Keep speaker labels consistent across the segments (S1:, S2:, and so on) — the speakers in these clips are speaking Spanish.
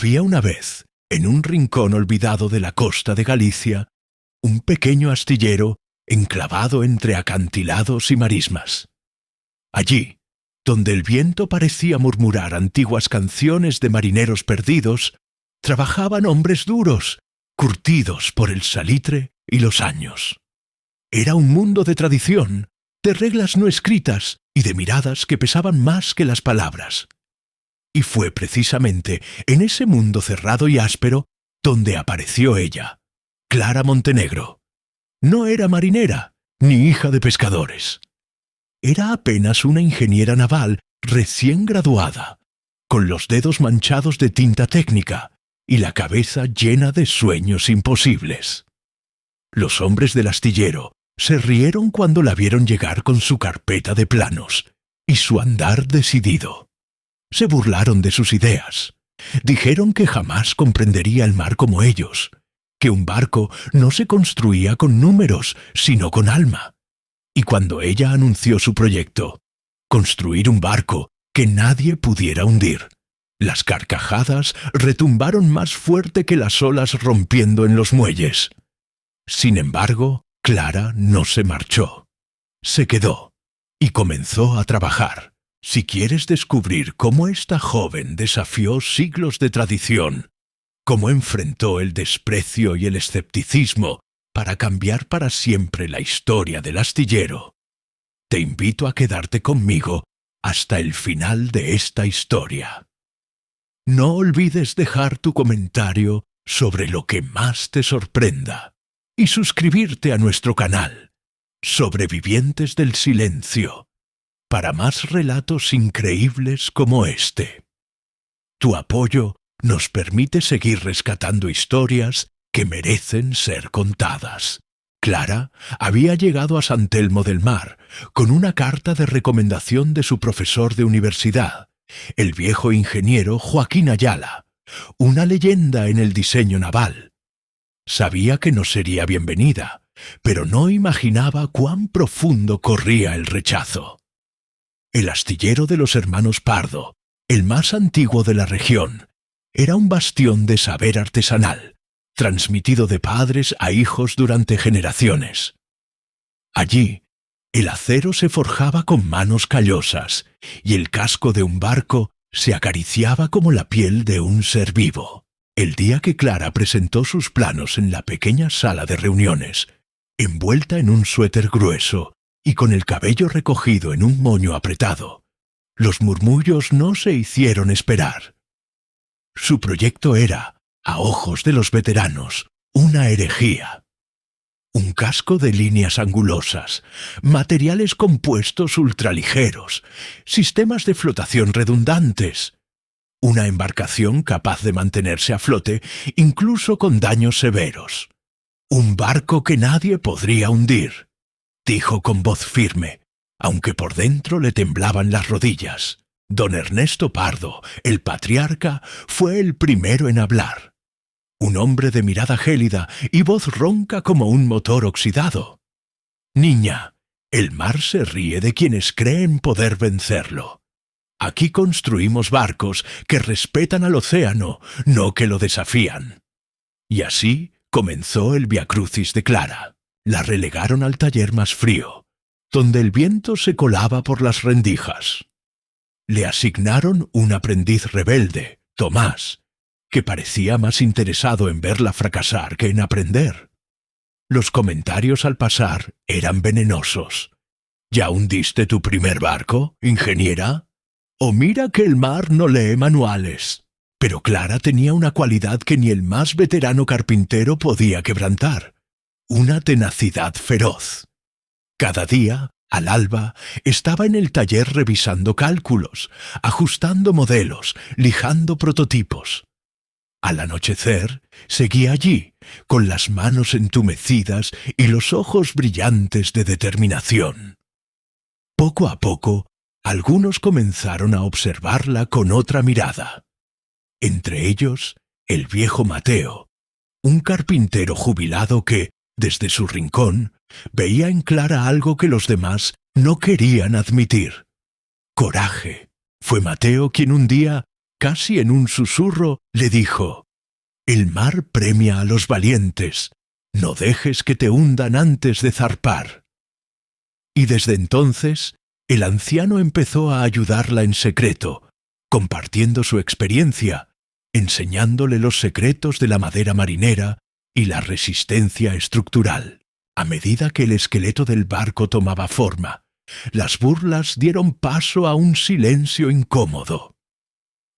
S1: Había una vez, en un rincón olvidado de la costa de Galicia, un pequeño astillero enclavado entre acantilados y marismas. Allí, donde el viento parecía murmurar antiguas canciones de marineros perdidos, trabajaban hombres duros, curtidos por el salitre y los años. Era un mundo de tradición, de reglas no escritas y de miradas que pesaban más que las palabras. Y fue precisamente en ese mundo cerrado y áspero donde apareció ella, Clara Montenegro. No era marinera, ni hija de pescadores. Era apenas una ingeniera naval recién graduada, con los dedos manchados de tinta técnica y la cabeza llena de sueños imposibles. Los hombres del astillero se rieron cuando la vieron llegar con su carpeta de planos y su andar decidido. Se burlaron de sus ideas. Dijeron que jamás comprendería el mar como ellos, que un barco no se construía con números, sino con alma. Y cuando ella anunció su proyecto, construir un barco que nadie pudiera hundir, las carcajadas retumbaron más fuerte que las olas rompiendo en los muelles. Sin embargo, Clara no se marchó. Se quedó y comenzó a trabajar. Si quieres descubrir cómo esta joven desafió siglos de tradición, cómo enfrentó el desprecio y el escepticismo para cambiar para siempre la historia del astillero, te invito a quedarte conmigo hasta el final de esta historia. No olvides dejar tu comentario sobre lo que más te sorprenda y suscribirte a nuestro canal, Sobrevivientes del Silencio, para más relatos increíbles como este. Tu apoyo nos permite seguir rescatando historias que merecen ser contadas. Clara había llegado a San Telmo del Mar con una carta de recomendación de su profesor de universidad, el viejo ingeniero Joaquín Ayala, una leyenda en el diseño naval. Sabía que no sería bienvenida, pero no imaginaba cuán profundo corría el rechazo. El astillero de los hermanos Pardo, el más antiguo de la región, era un bastión de saber artesanal, transmitido de padres a hijos durante generaciones. Allí, el acero se forjaba con manos callosas y el casco de un barco se acariciaba como la piel de un ser vivo. El día que Clara presentó sus planos en la pequeña sala de reuniones, envuelta en un suéter grueso y con el cabello recogido en un moño apretado, los murmullos no se hicieron esperar. Su proyecto era, a ojos de los veteranos, una herejía. Un casco de líneas angulosas, materiales compuestos ultraligeros, sistemas de flotación redundantes, una embarcación capaz de mantenerse a flote incluso con daños severos. Un barco que nadie podría hundir, dijo con voz firme, aunque por dentro le temblaban las rodillas. Don Ernesto Pardo, el patriarca, fue el primero en hablar. Un hombre de mirada gélida y voz ronca como un motor oxidado. Niña, el mar se ríe de quienes creen poder vencerlo. Aquí construimos barcos que respetan al océano, no que lo desafían. Y así comenzó el viacrucis de Clara. La relegaron al taller más frío, donde el viento se colaba por las rendijas. Le asignaron un aprendiz rebelde, Tomás, que parecía más interesado en verla fracasar que en aprender. Los comentarios al pasar eran venenosos. ¿Ya hundiste tu primer barco, ingeniera? O mira que el mar no lee manuales. Pero Clara tenía una cualidad que ni el más veterano carpintero podía quebrantar: una tenacidad feroz. Cada día, al alba, estaba en el taller revisando cálculos, ajustando modelos, lijando prototipos. Al anochecer, seguía allí, con las manos entumecidas y los ojos brillantes de determinación. Poco a poco, algunos comenzaron a observarla con otra mirada. Entre ellos, el viejo Mateo, un carpintero jubilado que, desde su rincón, veía en Clara algo que los demás no querían admitir: coraje. Fue Mateo quien un día casi en un susurro, le dijo: «El mar premia a los valientes. No dejes que te hundan antes de zarpar». Y desde entonces, el anciano empezó a ayudarla en secreto, compartiendo su experiencia, enseñándole los secretos de la madera marinera y la resistencia estructural. A medida que el esqueleto del barco tomaba forma, las burlas dieron paso a un silencio incómodo.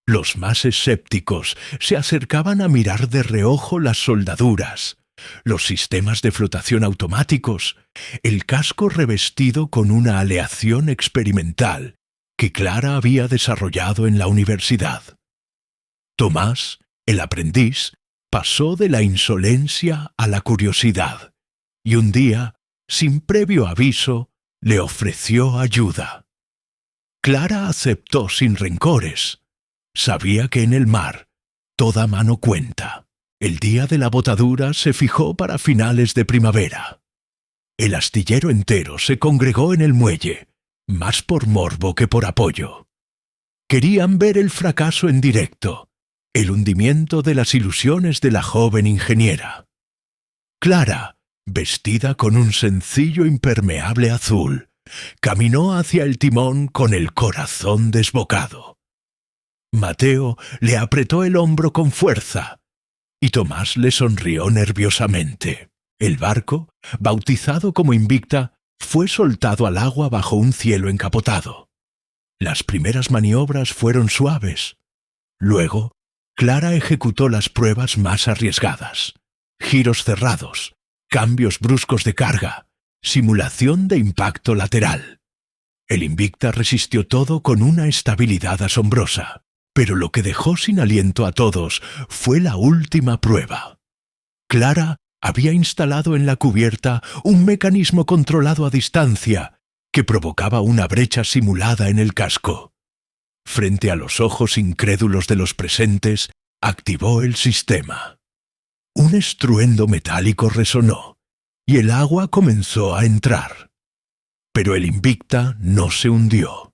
S1: Los más escépticos se acercaban a mirar de reojo las soldaduras, los sistemas de flotación automáticos, el casco revestido con una aleación experimental que Clara había desarrollado en la universidad. Tomás, el aprendiz, pasó de la insolencia a la curiosidad, y un día, sin previo aviso, le ofreció ayuda. Clara aceptó sin rencores. Sabía que en el mar toda mano cuenta. El día de la botadura se fijó para finales de primavera. El astillero entero se congregó en el muelle, más por morbo que por apoyo. Querían ver el fracaso en directo, el hundimiento de las ilusiones de la joven ingeniera. Clara, vestida con un sencillo impermeable azul, caminó hacia el timón con el corazón desbocado. Mateo le apretó el hombro con fuerza, y Tomás le sonrió nerviosamente. El barco, bautizado como Invicta, fue soltado al agua bajo un cielo encapotado. Las primeras maniobras fueron suaves. Luego, Clara ejecutó las pruebas más arriesgadas: giros cerrados, cambios bruscos de carga, simulación de impacto lateral. El Invicta resistió todo con una estabilidad asombrosa. Pero lo que dejó sin aliento a todos fue la última prueba. Clara había instalado en la cubierta un mecanismo controlado a distancia que provocaba una brecha simulada en el casco. Frente a los ojos incrédulos de los presentes, activó el sistema. Un estruendo metálico resonó, y el agua comenzó a entrar. Pero el Invicta no se hundió.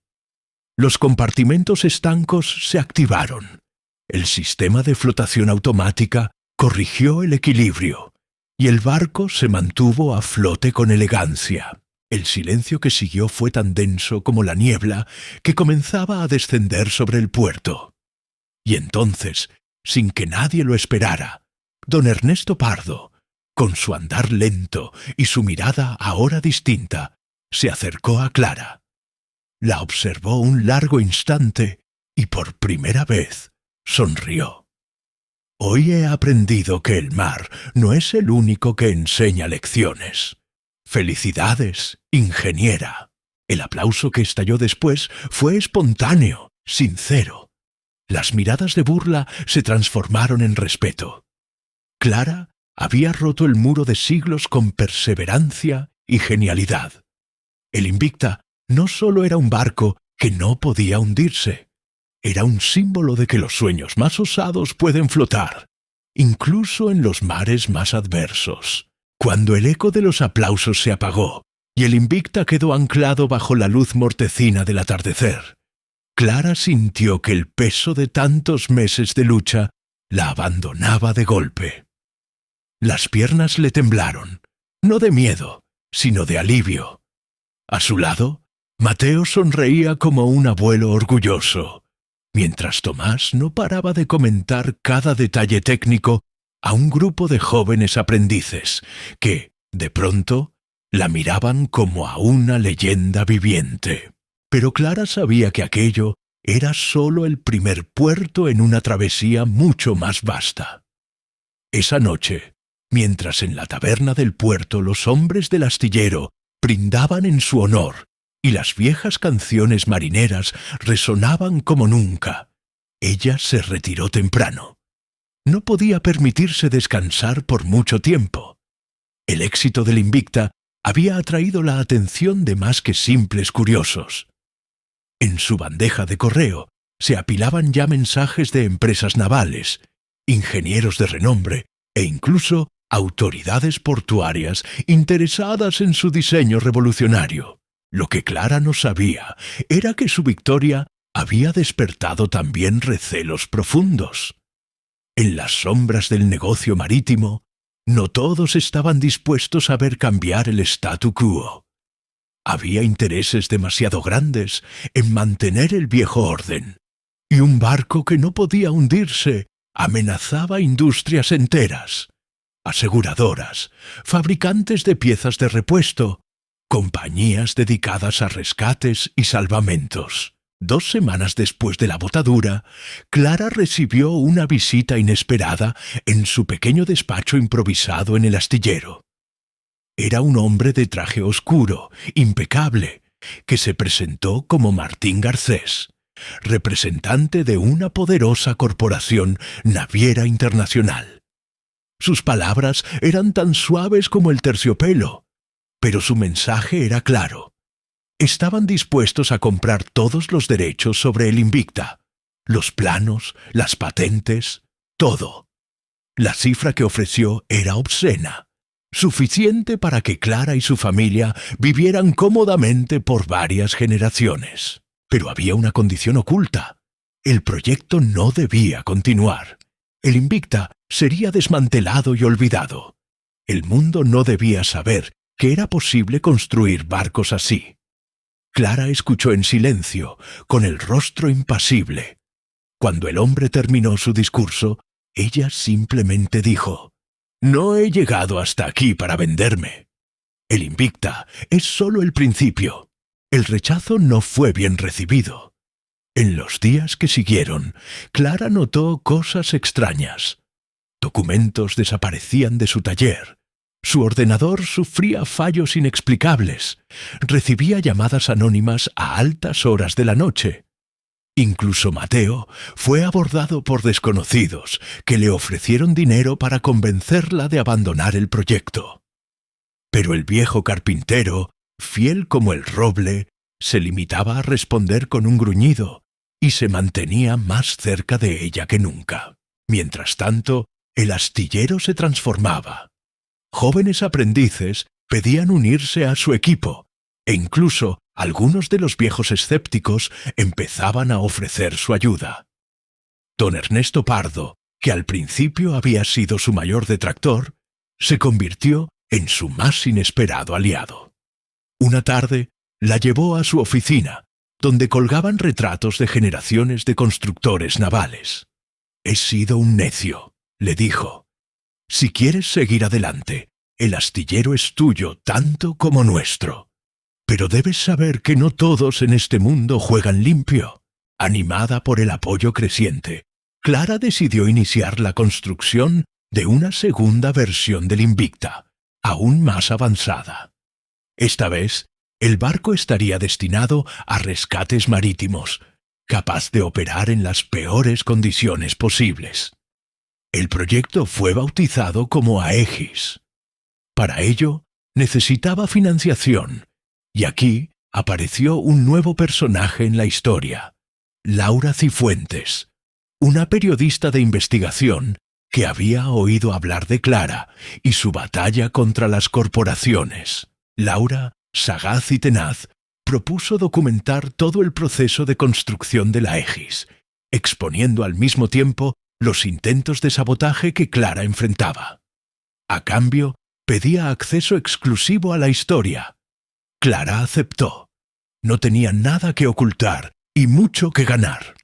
S1: Los compartimentos estancos se activaron. El sistema de flotación automática corrigió el equilibrio, y el barco se mantuvo a flote con elegancia. El silencio que siguió fue tan denso como la niebla que comenzaba a descender sobre el puerto. Y entonces, sin que nadie lo esperara, don Ernesto Pardo, con su andar lento y su mirada ahora distinta, se acercó a Clara. La observó un largo instante y por primera vez sonrió. «Hoy he aprendido que el mar no es el único que enseña lecciones. ¡Felicidades, ingeniera!». El aplauso que estalló después fue espontáneo, sincero. Las miradas de burla se transformaron en respeto. Clara había roto el muro de siglos con perseverancia y genialidad. El Invicta no solo era un barco que no podía hundirse, era un símbolo de que los sueños más osados pueden flotar, incluso en los mares más adversos. Cuando el eco de los aplausos se apagó y el Invicta quedó anclado bajo la luz mortecina del atardecer, Clara sintió que el peso de tantos meses de lucha la abandonaba de golpe. Las piernas le temblaron, no de miedo, sino de alivio. A su lado, Mateo sonreía como un abuelo orgulloso, mientras Tomás no paraba de comentar cada detalle técnico a un grupo de jóvenes aprendices que, de pronto, la miraban como a una leyenda viviente. Pero Clara sabía que aquello era solo el primer puerto en una travesía mucho más vasta. Esa noche, mientras en la taberna del puerto los hombres del astillero brindaban en su honor y las viejas canciones marineras resonaban como nunca, ella se retiró temprano. No podía permitirse descansar por mucho tiempo. El éxito del Invicta había atraído la atención de más que simples curiosos. En su bandeja de correo se apilaban ya mensajes de empresas navales, ingenieros de renombre e incluso autoridades portuarias interesadas en su diseño revolucionario. Lo que Clara no sabía era que su victoria había despertado también recelos profundos. En las sombras del negocio marítimo, no todos estaban dispuestos a ver cambiar el statu quo. Había intereses demasiado grandes en mantener el viejo orden, y un barco que no podía hundirse amenazaba industrias enteras, aseguradoras, fabricantes de piezas de repuesto, compañías dedicadas a rescates y salvamentos. 2 semanas después de la botadura, Clara recibió una visita inesperada en su pequeño despacho improvisado en el astillero. Era un hombre de traje oscuro, impecable, que se presentó como Martín Garcés, representante de una poderosa corporación naviera internacional. Sus palabras eran tan suaves como el terciopelo, pero su mensaje era claro. Estaban dispuestos a comprar todos los derechos sobre el Invicta, los planos, las patentes, todo. La cifra que ofreció era obscena, suficiente para que Clara y su familia vivieran cómodamente por varias generaciones. Pero había una condición oculta. El proyecto no debía continuar. El Invicta sería desmantelado y olvidado. El mundo no debía saber que era posible construir barcos así. Clara escuchó en silencio, con el rostro impasible. Cuando el hombre terminó su discurso, ella simplemente dijo: «No he llegado hasta aquí para venderme. El Invicta es solo el principio». El rechazo no fue bien recibido. En los días que siguieron, Clara notó cosas extrañas. Documentos desaparecían de su taller. Su ordenador sufría fallos inexplicables. Recibía llamadas anónimas a altas horas de la noche. Incluso Mateo fue abordado por desconocidos que le ofrecieron dinero para convencerla de abandonar el proyecto. Pero el viejo carpintero, fiel como el roble, se limitaba a responder con un gruñido y se mantenía más cerca de ella que nunca. Mientras tanto, el astillero se transformaba. Jóvenes aprendices pedían unirse a su equipo, e incluso algunos de los viejos escépticos empezaban a ofrecer su ayuda. Don Ernesto Pardo, que al principio había sido su mayor detractor, se convirtió en su más inesperado aliado. Una tarde la llevó a su oficina, donde colgaban retratos de generaciones de constructores navales. «He sido un necio», le dijo. «Si quieres seguir adelante, el astillero es tuyo tanto como nuestro. Pero debes saber que no todos en este mundo juegan limpio». Animada por el apoyo creciente, Clara decidió iniciar la construcción de una segunda versión del Invicta, aún más avanzada. Esta vez, el barco estaría destinado a rescates marítimos, capaz de operar en las peores condiciones posibles. El proyecto fue bautizado como Aegis. Para ello, necesitaba financiación, y aquí apareció un nuevo personaje en la historia: Laura Cifuentes, una periodista de investigación que había oído hablar de Clara y su batalla contra las corporaciones. Laura, sagaz y tenaz, propuso documentar todo el proceso de construcción de la Aegis, exponiendo al mismo tiempo los intentos de sabotaje que Clara enfrentaba. A cambio, pedía acceso exclusivo a la historia. Clara aceptó. No tenía nada que ocultar y mucho que ganar.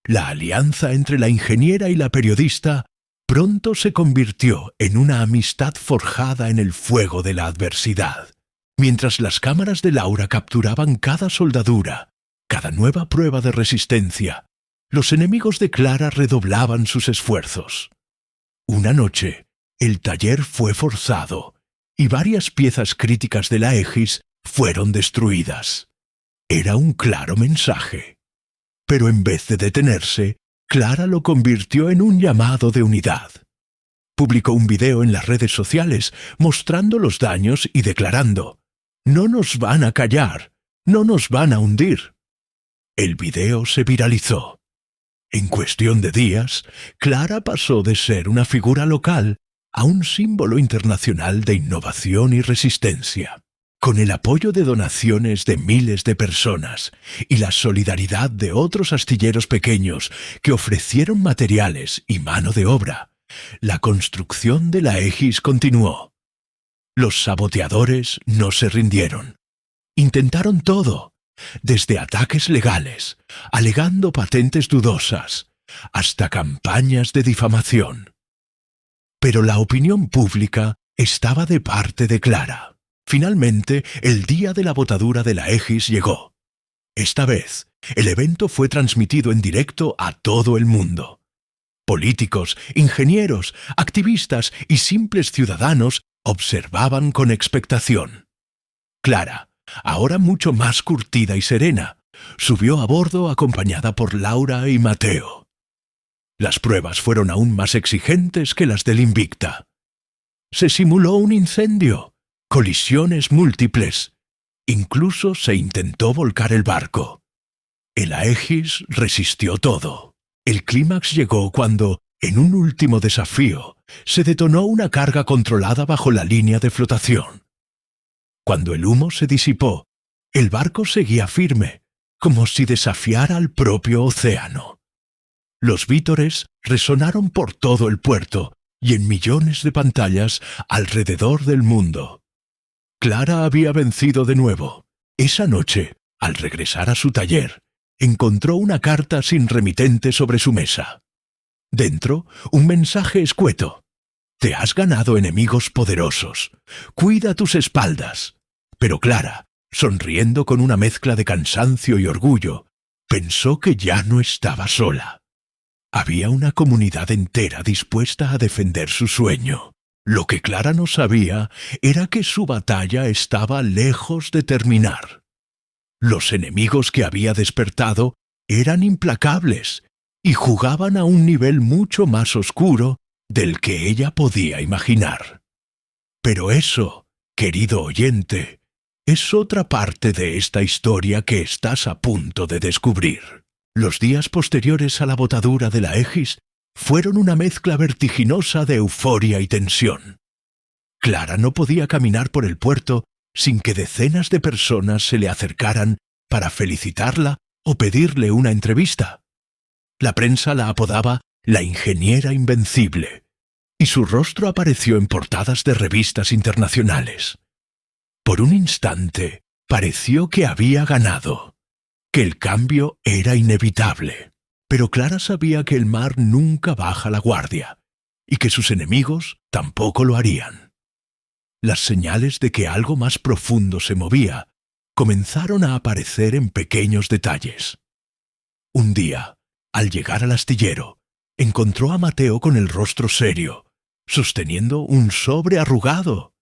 S1: La alianza entre la ingeniera y la periodista pronto se convirtió en una amistad forjada en el fuego de la adversidad. Mientras las cámaras de Laura capturaban cada soldadura, cada nueva prueba de resistencia, los enemigos de Clara redoblaban sus esfuerzos. Una noche, el taller fue forzado y varias piezas críticas de la Aegis fueron destruidas. Era un claro mensaje. Pero en vez de detenerse, Clara lo convirtió en un llamado de unidad. Publicó un video en las redes sociales mostrando los daños y declarando: «No nos van a callar, no nos van a hundir». El video se viralizó. En cuestión de días, Clara pasó de ser una figura local a un símbolo internacional de innovación y resistencia. Con el apoyo de donaciones de miles de personas y la solidaridad de otros astilleros pequeños que ofrecieron materiales y mano de obra, la construcción de la Aegis continuó. Los saboteadores no se rindieron. Intentaron todo, desde ataques legales, alegando patentes dudosas, hasta campañas de difamación. Pero la opinión pública estaba de parte de Clara. Finalmente, el día de la botadura de la Aegis llegó. Esta vez, el evento fue transmitido en directo a todo el mundo. Políticos, ingenieros, activistas y simples ciudadanos observaban con expectación. Clara, ahora mucho más curtida y serena, subió a bordo acompañada por Laura y Mateo. Las pruebas fueron aún más exigentes que las del Invicta. Se simuló un incendio, colisiones múltiples. Incluso se intentó volcar el barco. El Aegis resistió todo. El clímax llegó cuando, en un último desafío, se detonó una carga controlada bajo la línea de flotación. Cuando el humo se disipó, el barco seguía firme, como si desafiara al propio océano. Los vítores resonaron por todo el puerto y en millones de pantallas alrededor del mundo. Clara había vencido de nuevo. Esa noche, al regresar a su taller, encontró una carta sin remitente sobre su mesa. Dentro, un mensaje escueto. Te has ganado enemigos poderosos. Cuida tus espaldas. Pero Clara, sonriendo con una mezcla de cansancio y orgullo, pensó que ya no estaba sola. Había una comunidad entera dispuesta a defender su sueño. Lo que Clara no sabía era que su batalla estaba lejos de terminar. Los enemigos que había despertado eran implacables y jugaban a un nivel mucho más oscuro del que ella podía imaginar. Pero eso, querido oyente, es otra parte de esta historia que estás a punto de descubrir. Los días posteriores a la botadura de la Aegis fueron una mezcla vertiginosa de euforia y tensión. Clara no podía caminar por el puerto sin que decenas de personas se le acercaran para felicitarla o pedirle una entrevista. La prensa la apodaba la ingeniera invencible, y su rostro apareció en portadas de revistas internacionales. Por un instante pareció que había ganado, que el cambio era inevitable. Pero Clara sabía que el mar nunca baja la guardia, y que sus enemigos tampoco lo harían. Las señales de que algo más profundo se movía comenzaron a aparecer en pequeños detalles. Un día, al llegar al astillero, encontró a Mateo con el rostro serio, sosteniendo un sobre arrugado.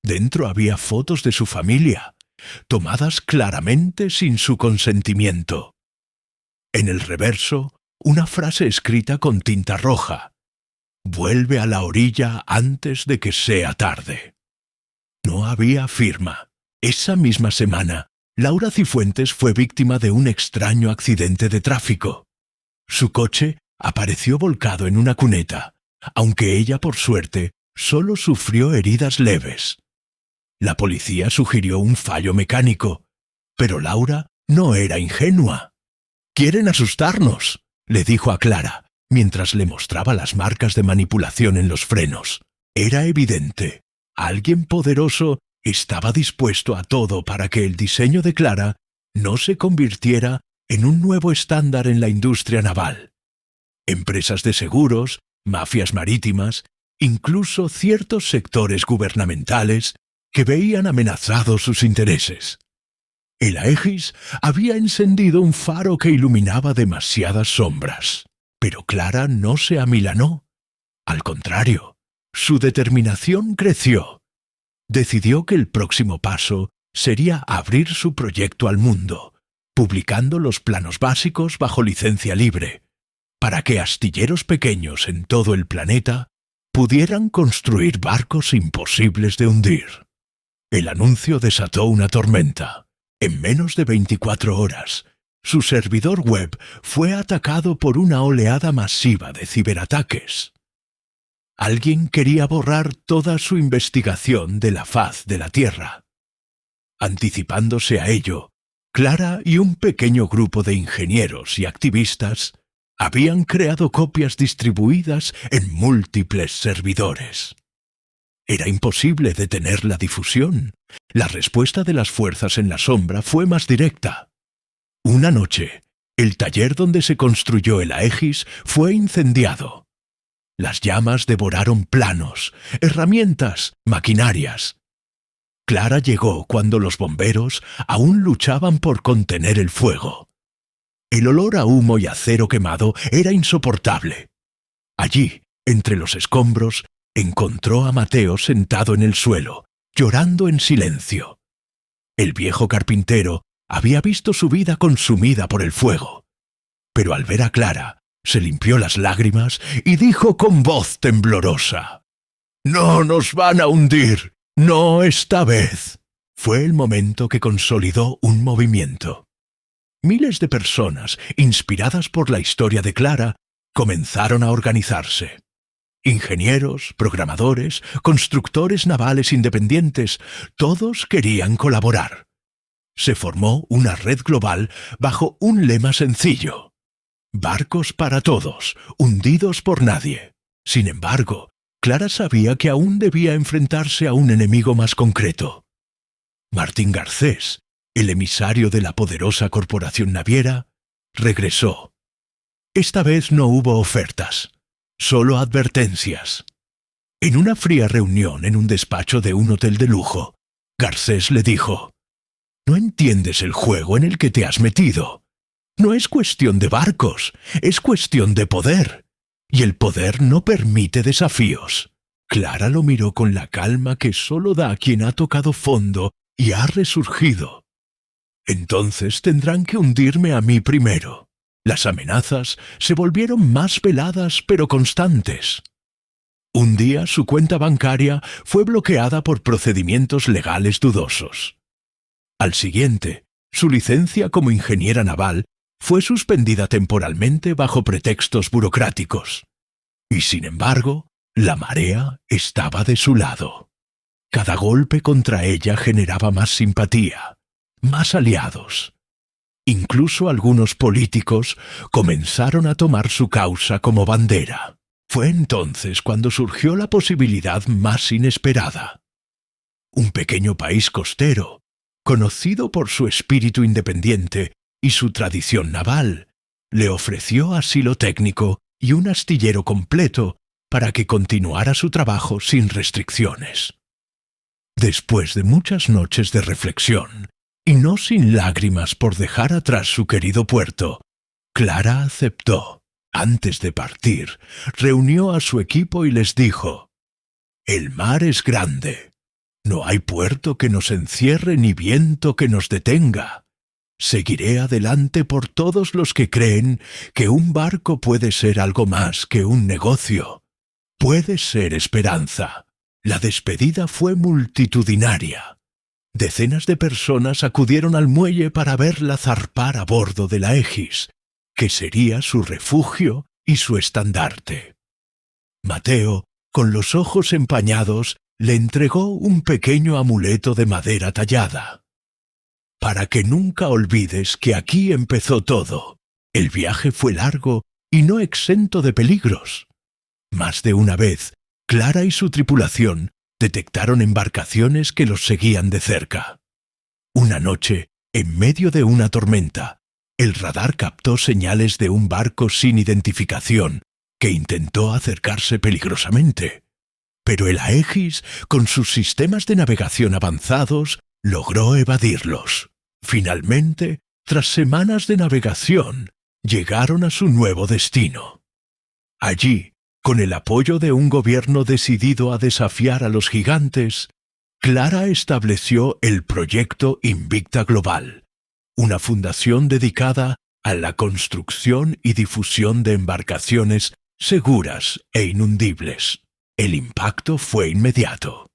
S1: Dentro había fotos de su familia, tomadas claramente sin su consentimiento. En el reverso, una frase escrita con tinta roja. Vuelve a la orilla antes de que sea tarde. No había firma. Esa misma semana, Laura Cifuentes fue víctima de un extraño accidente de tráfico. Su coche apareció volcado en una cuneta, aunque ella, por suerte, solo sufrió heridas leves. La policía sugirió un fallo mecánico, pero Laura no era ingenua. «Quieren asustarnos», le dijo a Clara, mientras le mostraba las marcas de manipulación en los frenos. Era evidente. Alguien poderoso estaba dispuesto a todo para que el diseño de Clara no se convirtiera en un nuevo estándar en la industria naval. Empresas de seguros, mafias marítimas, incluso ciertos sectores gubernamentales que veían amenazados sus intereses. El Aegis había encendido un faro que iluminaba demasiadas sombras, pero Clara no se amilanó. Al contrario, su determinación creció. Decidió que el próximo paso sería abrir su proyecto al mundo, publicando los planos básicos bajo licencia libre, para que astilleros pequeños en todo el planeta pudieran construir barcos imposibles de hundir. El anuncio desató una tormenta. En menos de 24 horas, su servidor web fue atacado por una oleada masiva de ciberataques. Alguien quería borrar toda su investigación de la faz de la Tierra. Anticipándose a ello, Clara y un pequeño grupo de ingenieros y activistas habían creado copias distribuidas en múltiples servidores. Era imposible detener la difusión. La respuesta de las fuerzas en la sombra fue más directa. Una noche, el taller donde se construyó el Aegis fue incendiado. Las llamas devoraron planos, herramientas, maquinarias. Clara llegó cuando los bomberos aún luchaban por contener el fuego. El olor a humo y acero quemado era insoportable. Allí, entre los escombros, encontró a Mateo sentado en el suelo, llorando en silencio. El viejo carpintero había visto su vida consumida por el fuego. Pero al ver a Clara, se limpió las lágrimas y dijo con voz temblorosa: «No nos van a hundir, no esta vez». Fue el momento que consolidó un movimiento. Miles de personas, inspiradas por la historia de Clara, comenzaron a organizarse. Ingenieros, programadores, constructores navales independientes, todos querían colaborar. Se formó una red global bajo un lema sencillo: barcos para todos, hundidos por nadie. Sin embargo, Clara sabía que aún debía enfrentarse a un enemigo más concreto. Martín Garcés, el emisario de la poderosa corporación naviera, regresó. Esta vez no hubo ofertas, solo advertencias. En una fría reunión en un despacho de un hotel de lujo, Garcés le dijo: «No entiendes el juego en el que te has metido. No es cuestión de barcos, es cuestión de poder. Y el poder no permite desafíos». Clara lo miró con la calma que solo da a quien ha tocado fondo y ha resurgido. «Entonces tendrán que hundirme a mí primero». Las amenazas se volvieron más veladas pero constantes. Un día su cuenta bancaria fue bloqueada por procedimientos legales dudosos. Al siguiente, su licencia como ingeniera naval fue suspendida temporalmente bajo pretextos burocráticos. Y sin embargo, la marea estaba de su lado. Cada golpe contra ella generaba más simpatía, más aliados. Incluso algunos políticos comenzaron a tomar su causa como bandera. Fue entonces cuando surgió la posibilidad más inesperada. Un pequeño país costero, conocido por su espíritu independiente y su tradición naval, le ofreció asilo técnico y un astillero completo para que continuara su trabajo sin restricciones. Después de muchas noches de reflexión, y no sin lágrimas por dejar atrás su querido puerto, Clara aceptó. Antes de partir, reunió a su equipo y les dijo: «El mar es grande. No hay puerto que nos encierre ni viento que nos detenga. Seguiré adelante por todos los que creen que un barco puede ser algo más que un negocio. Puede ser esperanza». La despedida fue multitudinaria. Decenas de personas acudieron al muelle para verla zarpar a bordo del Aegis, que sería su refugio y su estandarte. Mateo, con los ojos empañados, le entregó un pequeño amuleto de madera tallada. «Para que nunca olvides que aquí empezó todo. El viaje fue largo y no exento de peligros». Más de una vez, Clara y su tripulación detectaron embarcaciones que los seguían de cerca. Una noche, en medio de una tormenta, el radar captó señales de un barco sin identificación que intentó acercarse peligrosamente. Pero el Aegis, con sus sistemas de navegación avanzados, logró evadirlos. Finalmente, tras semanas de navegación, llegaron a su nuevo destino. Allí, con el apoyo de un gobierno decidido a desafiar a los gigantes, Clara estableció el proyecto Invicta Global, una fundación dedicada a la construcción y difusión de embarcaciones seguras e inundibles. El impacto fue inmediato.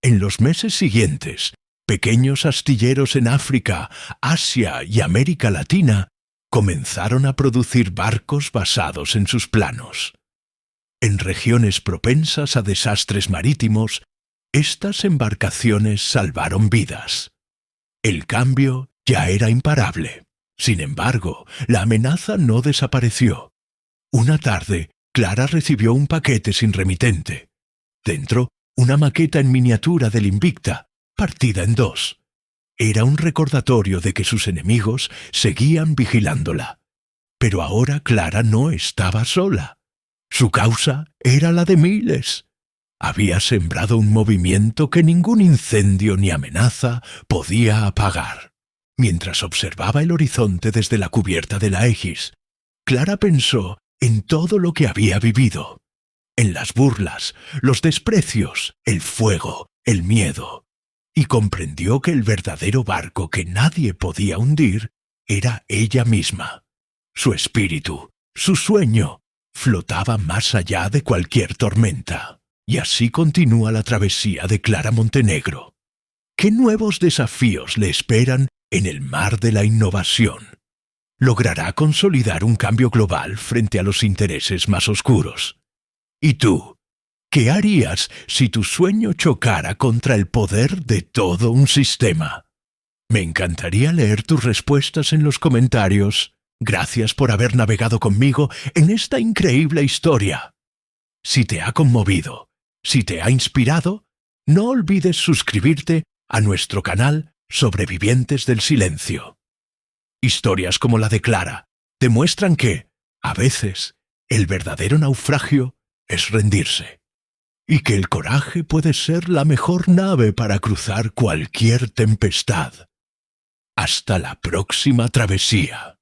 S1: En los meses siguientes, pequeños astilleros en África, Asia y América Latina comenzaron a producir barcos basados en sus planos. En regiones propensas a desastres marítimos, estas embarcaciones salvaron vidas. El cambio ya era imparable. Sin embargo, la amenaza no desapareció. Una tarde, Clara recibió un paquete sin remitente. Dentro, una maqueta en miniatura del Invicta, partida en dos. Era un recordatorio de que sus enemigos seguían vigilándola. Pero ahora Clara no estaba sola. Su causa era la de miles. Había sembrado un movimiento que ningún incendio ni amenaza podía apagar. Mientras observaba el horizonte desde la cubierta de la Aegis, Clara pensó en todo lo que había vivido. En las burlas, los desprecios, el fuego, el miedo. Y comprendió que el verdadero barco que nadie podía hundir era ella misma. Su espíritu, su sueño, flotaba más allá de cualquier tormenta. Y así continúa la travesía de Clara Montenegro. ¿Qué nuevos desafíos le esperan en el mar de la innovación? ¿Logrará consolidar un cambio global frente a los intereses más oscuros? ¿Y tú? ¿Qué harías si tu sueño chocara contra el poder de todo un sistema? Me encantaría leer tus respuestas en los comentarios. Gracias por haber navegado conmigo en esta increíble historia. Si te ha conmovido, si te ha inspirado, no olvides suscribirte a nuestro canal Sobrevivientes del Silencio. Historias como la de Clara demuestran que, a veces, el verdadero naufragio es rendirse, y que el coraje puede ser la mejor nave para cruzar cualquier tempestad. Hasta la próxima travesía.